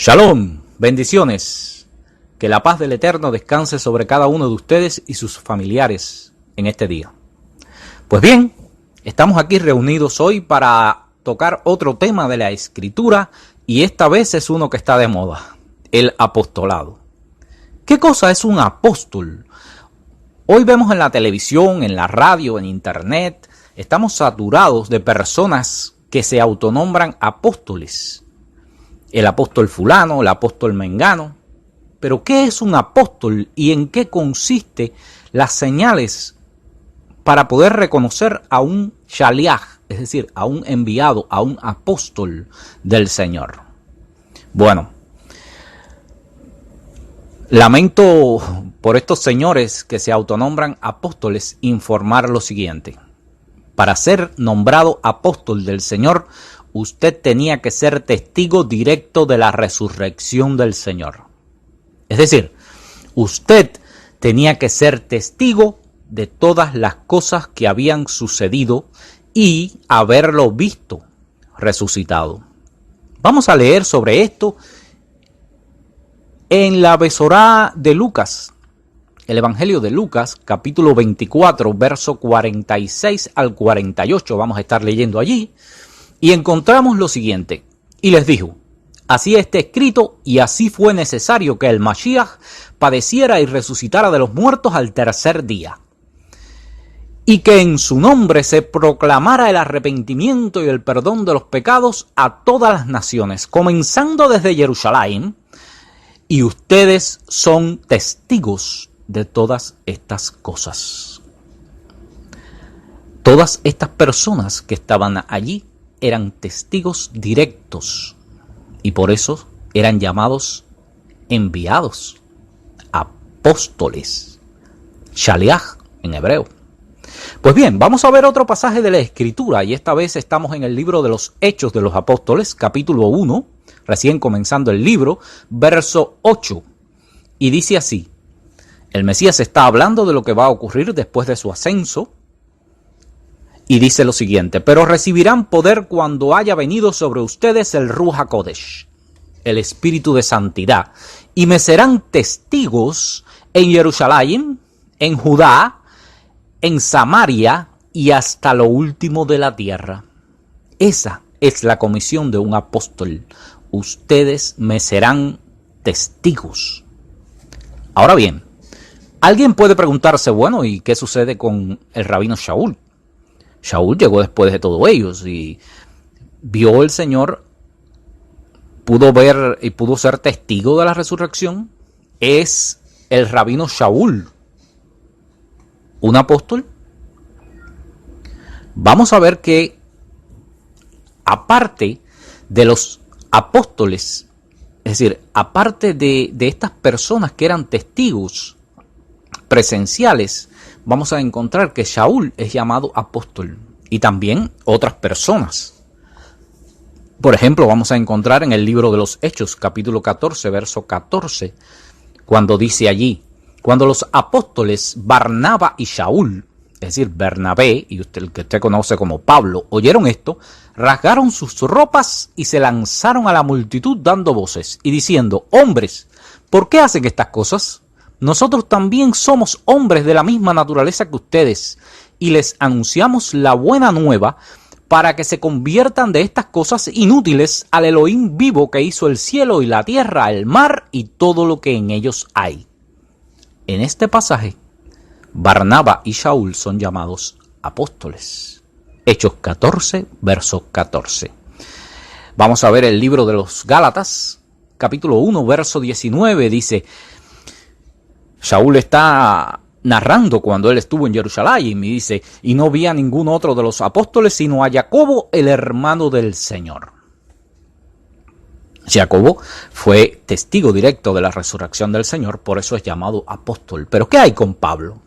Shalom, bendiciones. Que la paz del Eterno descanse sobre cada uno de ustedes y sus familiares en este día. Pues bien, estamos aquí reunidos hoy para tocar otro tema de la Escritura y esta vez es uno que está de moda, el apostolado. ¿Qué cosa es un apóstol? Hoy vemos en la televisión, en la radio, en internet, estamos saturados de personas que se autonombran apóstoles. El apóstol fulano, el apóstol mengano. Pero ¿qué es un apóstol y en qué consiste las señales para poder reconocer a un shaliach, es decir, a un enviado, a un apóstol del Señor? Bueno, lamento por estos señores que se autonombran apóstoles informar lo siguiente. Para ser nombrado apóstol del Señor, usted tenía que ser testigo directo de la resurrección del Señor. Es decir, usted tenía que ser testigo de todas las cosas que habían sucedido y haberlo visto resucitado. Vamos a leer sobre esto en la Besorá de Lucas, el Evangelio de Lucas, capítulo 24, verso 46 al 48. Vamos a estar leyendo allí y encontramos lo siguiente. Y les dijo: así está escrito, y así fue necesario que el Mashiach padeciera y resucitara de los muertos al tercer día, y que en su nombre se proclamara el arrepentimiento y el perdón de los pecados a todas las naciones, comenzando desde Jerusalén, y ustedes son testigos de todas estas cosas. Todas estas personas que estaban allí eran testigos directos, y por eso eran llamados enviados, apóstoles, shaliach en hebreo. Pues bien, vamos a ver otro pasaje de la Escritura, y esta vez estamos en el libro de los Hechos de los Apóstoles, capítulo 1, recién comenzando el libro, verso 8, y dice así: el Mesías está hablando de lo que va a ocurrir después de su ascenso, y dice lo siguiente: pero recibirán poder cuando haya venido sobre ustedes el Ruach HaKodesh, el Espíritu de Santidad, y me serán testigos en Jerusalén, en Judá, en Samaria y hasta lo último de la tierra. Esa es la comisión de un apóstol. Ustedes me serán testigos. Ahora bien, alguien puede preguntarse, bueno, ¿y qué sucede con el rabino Shaul? Shaul llegó después de todos ellos y vio el Señor, pudo ver y pudo ser testigo de la resurrección. ¿Es el rabino Shaul un apóstol? Vamos a ver que aparte de los apóstoles, es decir, aparte de estas personas que eran testigos presenciales, vamos a encontrar que Shaul es llamado apóstol y también otras personas. Por ejemplo, vamos a encontrar en el libro de los Hechos, capítulo 14, verso 14, cuando dice allí: cuando los apóstoles Barnaba y Shaul, es decir, Bernabé, y el que usted conoce como Pablo, oyeron esto, rasgaron sus ropas y se lanzaron a la multitud dando voces y diciendo: hombres, ¿por qué hacen estas cosas? Nosotros también somos hombres de la misma naturaleza que ustedes, y les anunciamos la buena nueva para que se conviertan de estas cosas inútiles al Elohim vivo que hizo el cielo y la tierra, el mar y todo lo que en ellos hay. En este pasaje, Barnaba y Shaul son llamados apóstoles. Hechos 14, verso 14. Vamos a ver el libro de los Gálatas, capítulo 1, verso 19, dice: Shaul está narrando cuando él estuvo en Jerusalén y dice: y no vi a ningún otro de los apóstoles sino a Jacobo, el hermano del Señor. Jacobo fue testigo directo de la resurrección del Señor, por eso es llamado apóstol. Pero ¿qué hay con Pablo?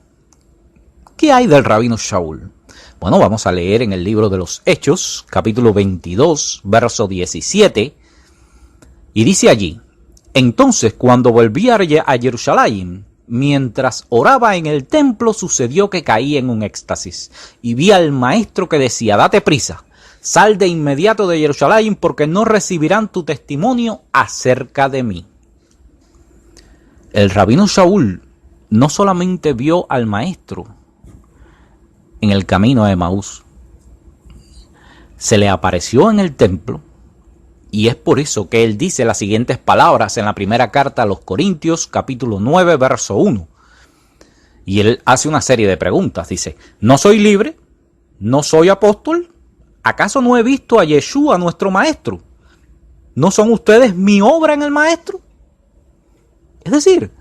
¿Qué hay del rabino Shaul? Bueno, vamos a leer en el libro de los Hechos, capítulo 22, verso 17, y dice allí: entonces, cuando volví a Jerusalén, mientras oraba en el templo, sucedió que caí en un éxtasis y vi al maestro que decía: date prisa, Sal de inmediato de Jerusalén, porque no recibirán tu testimonio acerca de mí. El rabino Shaul no solamente vio al maestro en el camino a Emaús, se le apareció en el templo, y es por eso que él dice las siguientes palabras en la primera carta a los Corintios, capítulo 9, verso 1. Y él hace una serie de preguntas. Dice, ¿no soy libre? ¿No soy apóstol? ¿Acaso no he visto a Yeshua, nuestro maestro? ¿No son ustedes mi obra en el maestro? Es decir,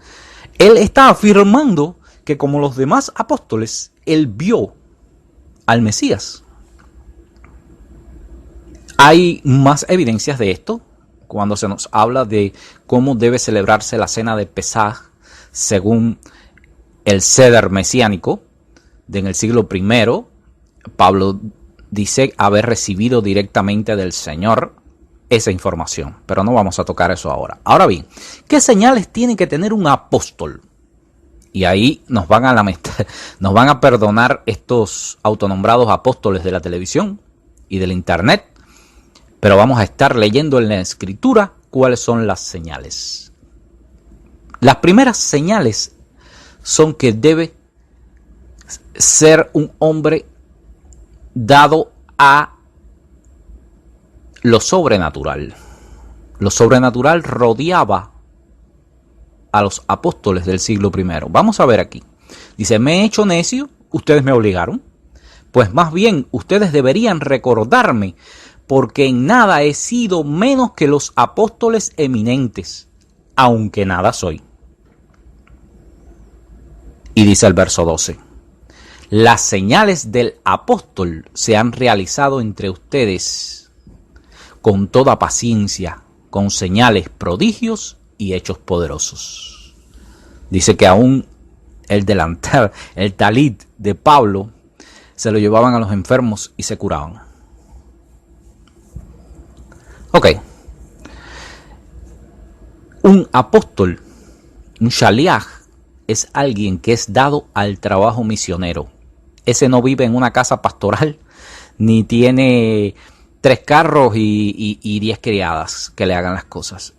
él está afirmando que como los demás apóstoles, él vio al Mesías. Hay más evidencias de esto cuando se nos habla de cómo debe celebrarse la cena de Pesaj según el Seder mesiánico en el siglo I. Pablo dice haber recibido directamente del Señor esa información, pero no vamos a tocar eso ahora. Ahora bien, ¿qué señales tiene que tener un apóstol? Y ahí nos van a perdonar estos autonombrados apóstoles de la televisión y del internet, pero vamos a estar leyendo en la Escritura cuáles son las señales. Las primeras señales son que debe ser un hombre dado a lo sobrenatural. Lo sobrenatural rodeaba a los apóstoles del siglo I. Vamos a ver aquí. Dice, me he hecho necio, ustedes me obligaron. Pues más bien, ustedes deberían recordarme, porque en nada he sido menos que los apóstoles eminentes, aunque nada soy. Y dice el verso 12, las señales del apóstol se han realizado entre ustedes con toda paciencia, con señales, prodigios y hechos poderosos. Dice que aún el delantal, el talit de Pablo, se lo llevaban a los enfermos y se curaban. Ok. Un apóstol, un shaliach, es alguien que es dado al trabajo misionero. Ese no vive en una casa pastoral, ni tiene 3 carros y 10 criadas que le hagan las cosas.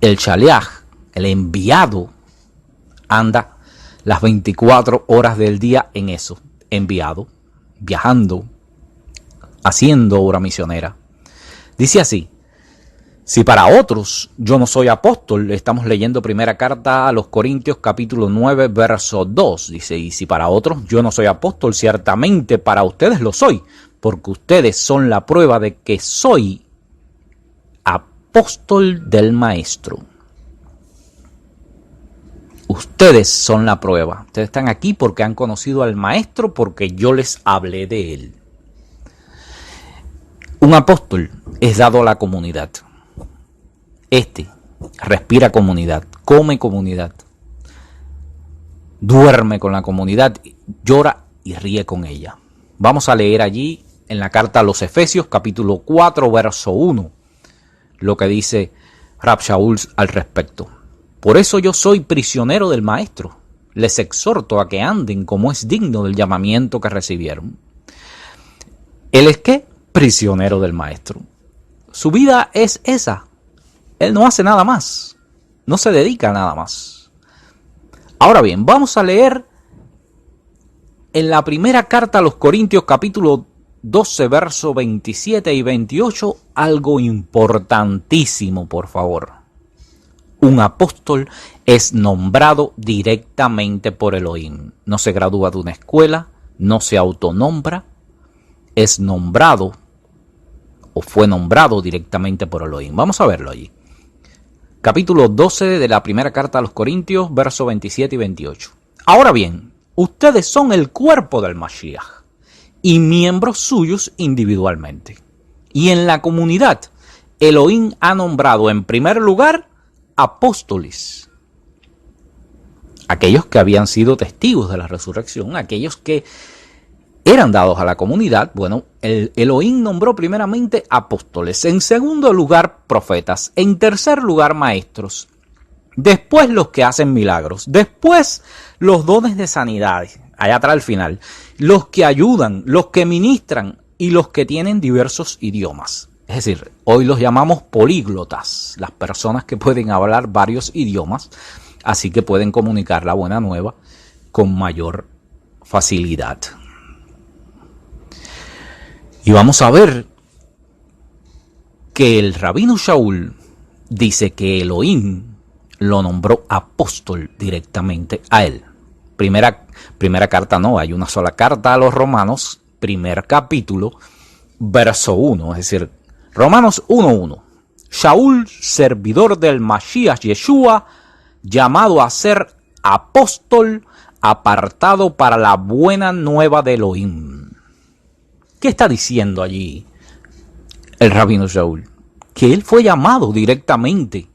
El shaliach, el enviado, anda las 24 horas del día en eso, enviado, viajando, haciendo obra misionera. Dice así, si para otros yo no soy apóstol, estamos leyendo primera carta a los Corintios capítulo 9 verso 2, dice, y si para otros yo no soy apóstol, ciertamente para ustedes lo soy, porque ustedes son la prueba de que soy apóstol del Maestro. Ustedes son la prueba, ustedes están aquí porque han conocido al Maestro, porque yo les hablé de él. Un apóstol es dado a la comunidad. Respira comunidad, come comunidad, duerme con la comunidad, llora y ríe con ella. Vamos a leer allí en la carta a los Efesios, capítulo 4, verso 1, lo que dice Rab Shaul al respecto. Por eso yo soy prisionero del Maestro. Les exhorto a que anden como es digno del llamamiento que recibieron. ¿Él es qué? Prisionero del Maestro. Su vida es esa. Él no hace nada más. No se dedica a nada más. Ahora bien, vamos a leer en la primera carta a los Corintios, capítulo 12, verso 27 y 28, algo importantísimo, por favor. Un apóstol es nombrado directamente por Elohim. No se gradúa de una escuela, no se autonombra, es nombrado o fue nombrado directamente por Elohim. Vamos a verlo allí. Capítulo 12 de la primera carta a los Corintios, versos 27 y 28. Ahora bien, ustedes son el cuerpo del Mashiach y miembros suyos individualmente. Y en la comunidad, Elohim ha nombrado en primer lugar apóstoles. Aquellos que habían sido testigos de la resurrección, aquellos que eran dados a la comunidad. Bueno, el Elohim nombró primeramente apóstoles, en segundo lugar profetas, en tercer lugar maestros, después los que hacen milagros, después los dones de sanidad, allá atrás al final, los que ayudan, los que ministran y los que tienen diversos idiomas. Es decir, hoy los llamamos políglotas, las personas que pueden hablar varios idiomas, así que pueden comunicar la buena nueva con mayor facilidad. Y vamos a ver que el rabino Shaul dice que Elohim lo nombró apóstol directamente a él. Primera carta no, hay una sola carta a los Romanos, primer capítulo, verso 1, es decir, Romanos 1:1. Shaul, servidor del Mashiach Yeshua, llamado a ser apóstol, apartado para la buena nueva de Elohim. ¿Qué está diciendo allí el rabino Shaul? Que él fue llamado directamente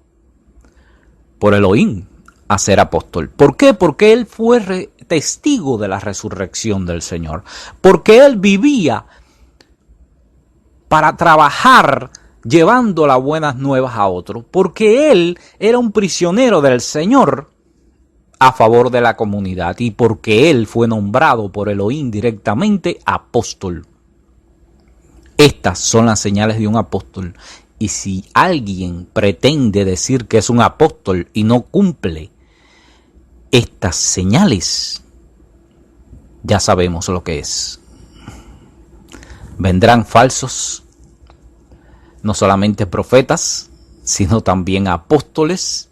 por Elohim a ser apóstol. ¿Por qué? Porque él fue testigo de la resurrección del Señor. Porque él vivía para trabajar llevando las buenas nuevas a otros. Porque él era un prisionero del Señor a favor de la comunidad. Y porque él fue nombrado por Elohim directamente apóstol. Estas son las señales de un apóstol. Y si alguien pretende decir que es un apóstol y no cumple estas señales, ya sabemos lo que es. Vendrán falsos, no solamente profetas, sino también apóstoles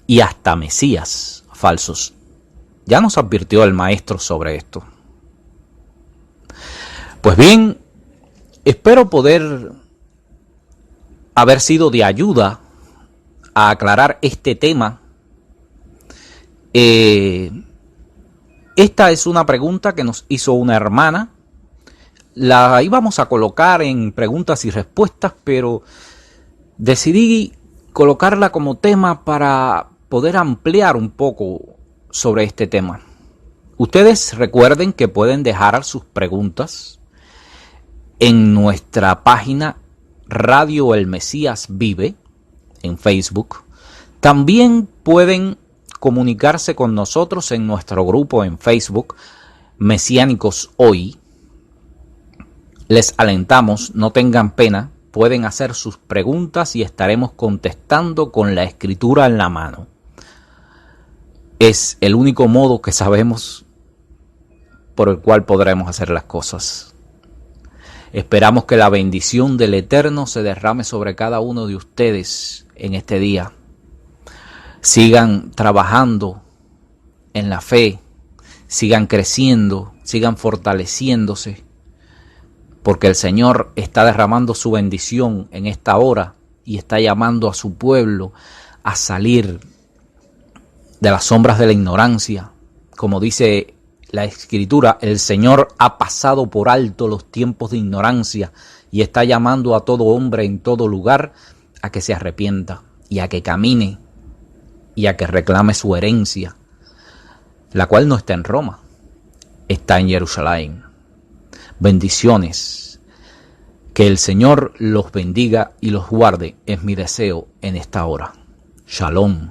y hasta mesías falsos. Ya nos advirtió el maestro sobre esto. Pues bien, espero poder haber sido de ayuda a aclarar este tema. Esta es una pregunta que nos hizo una hermana. La íbamos a colocar en preguntas y respuestas, pero decidí colocarla como tema para poder ampliar un poco sobre este tema. Ustedes recuerden que pueden dejar sus preguntas en nuestra página Radio El Mesías Vive en Facebook. También pueden comunicarse con nosotros en nuestro grupo en Facebook, Mesiánicos Hoy. Les alentamos, no tengan pena, pueden hacer sus preguntas y estaremos contestando con la escritura en la mano. Es el único modo que sabemos por el cual podremos hacer las cosas. Esperamos que la bendición del Eterno se derrame sobre cada uno de ustedes en este día. Sigan trabajando en la fe, sigan creciendo, sigan fortaleciéndose, porque el Señor está derramando su bendición en esta hora y está llamando a su pueblo a salir de las sombras de la ignorancia. Como dice la Escritura, el Señor ha pasado por alto los tiempos de ignorancia y está llamando a todo hombre en todo lugar a que se arrepienta y a que camine y a que reclame su herencia, la cual no está en Roma, está en Jerusalén. Bendiciones. Que el Señor los bendiga y los guarde, es mi deseo en esta hora. Shalom.